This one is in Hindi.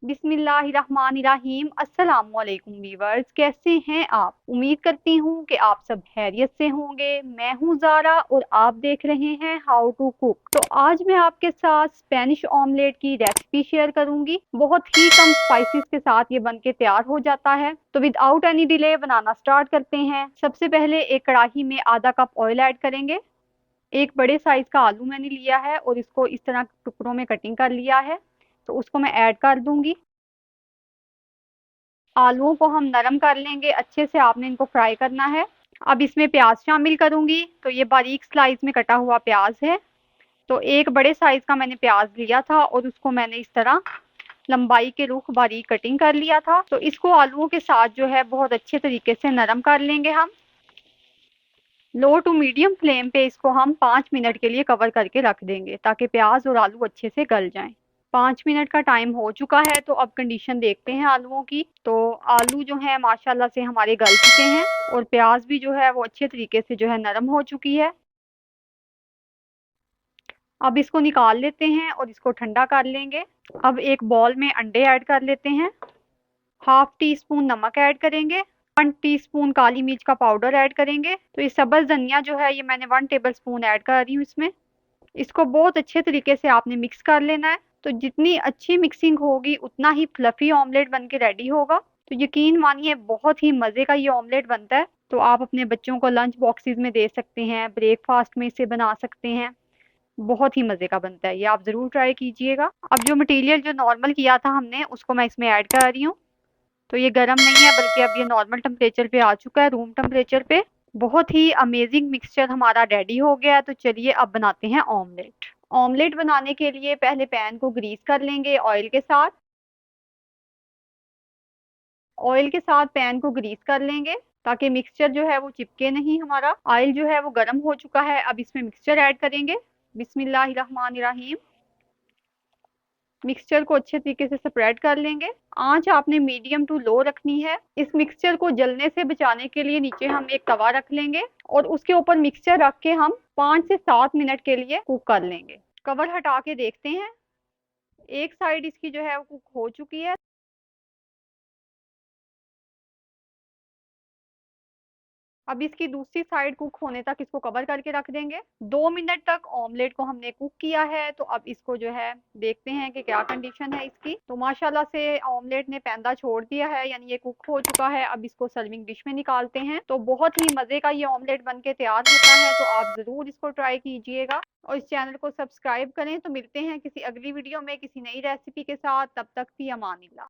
बिस्मिल्लाहिर्रहमानिर्रहीम। अस्सलाम वालेकुम वीवर्स, कैसे हैं आप? उम्मीद करती हूँ कि आप सब खैरियत से होंगे। मैं हूँ ज़ारा और आप देख रहे हैं हाउ टू कुक। तो आज मैं आपके साथ स्पेनिश ऑमलेट की रेसिपी शेयर करूंगी। बहुत ही कम स्पाइसेस के साथ ये बनके तैयार हो जाता है। तो विदाउट एनी डिले बनाना स्टार्ट करते हैं। सबसे पहले एक कढ़ाई में आधा कप ऑयल ऐड करेंगे। एक बड़े साइज का आलू मैंने लिया है और इसको इस तरह टुकड़ों में कटिंग कर लिया है, तो उसको मैं ऐड कर दूंगी। आलूओं को हम नरम कर लेंगे अच्छे से, आपने इनको फ्राई करना है। अब इसमें प्याज शामिल करूंगी, तो ये बारीक स्लाइस में कटा हुआ प्याज है। तो एक बड़े साइज का मैंने प्याज लिया था और उसको मैंने इस तरह लंबाई के रुख बारीक कटिंग कर लिया था। तो इसको आलूओं के साथ जो है बहुत अच्छे तरीके से नरम कर लेंगे हम। लो टू मीडियम फ्लेम पे इसको हम 5 मिनट के लिए कवर करके रख देंगे ताकि प्याज और आलू अच्छे से गल जाएं। 5 मिनट का टाइम हो चुका है, तो अब कंडीशन देखते हैं आलूओं की। तो आलू जो है माशाल्लाह से हमारे गल चुके हैं और प्याज भी जो है वो अच्छे तरीके से जो है नरम हो चुकी है। अब इसको निकाल लेते हैं और इसको ठंडा कर लेंगे। अब एक बॉल में अंडे ऐड कर लेते हैं। हाफ टी स्पून नमक ऐड करेंगे। 1 टीस्पून काली मिर्च का पाउडर ऐड करेंगे। तो ये सब्ज धनिया जो है ये मैंने 1 टेबल स्पून ऐड कर रही हूँ इसमें। इसको बहुत अच्छे तरीके से आपने मिक्स कर लेना है। तो जितनी अच्छी मिक्सिंग होगी उतना ही फ्लफी ऑमलेट बन के रेडी होगा। तो यकीन मानिए बहुत ही मज़े का ये ऑमलेट बनता है। तो आप अपने बच्चों को लंच बॉक्सेस में दे सकते हैं, ब्रेकफास्ट में इसे बना सकते हैं। बहुत ही मज़े का बनता है ये, आप ज़रूर ट्राई कीजिएगा। अब जो मटेरियल जो नॉर्मल किया था हमने उसको मैं इसमें ऐड कर रही हूँ। तो ये गर्म नहीं है बल्कि अब ये नॉर्मल टेम्परेचर पे आ चुका है, रूम टेम्परेचर पे। बहुत ही अमेजिंग मिक्सचर हमारा रेडी हो गया है। तो चलिए अब बनाते हैं ऑमलेट। ऑमलेट बनाने के लिए पहले पैन को ग्रीस कर लेंगे ऑयल के साथ। ऑयल के साथ पैन को ग्रीस कर लेंगे ताकि मिक्सचर जो है वो चिपके नहीं हमारा। ऑयल जो है वो गर्म हो चुका है, अब इसमें मिक्सचर ऐड करेंगे। बिस्मिल्लाहिर्रहमानिर्रहीम। मिक्सचर को अच्छे तरीके से स्प्रेड कर लेंगे। आंच आपने मीडियम टू लो रखनी है। इस मिक्सचर को जलने से बचाने के लिए नीचे हम एक तवा रख लेंगे और उसके ऊपर मिक्सचर रख के हम 5 से 7 मिनट के लिए कुक कर लेंगे। कवर हटा के देखते हैं, एक साइड इसकी जो है वो कुक हो चुकी है। अब इसकी दूसरी साइड कुक होने तक इसको कवर करके रख देंगे। 2 मिनट तक ऑमलेट को हमने कुक किया है, तो अब इसको जो है देखते हैं कि क्या कंडीशन है इसकी। तो माशाल्लाह से ऑमलेट ने पैंदा छोड़ दिया है, यानी ये कुक हो चुका है। अब इसको सर्विंग डिश में निकालते हैं। तो बहुत ही मजे का ये ऑमलेट बन के तैयार होता है, तो आप जरूर इसको ट्राई कीजिएगा और इस चैनल को सब्सक्राइब करें। तो मिलते हैं किसी अगली वीडियो में किसी नई रेसिपी के साथ, तब तक भी अमानिल्लाह।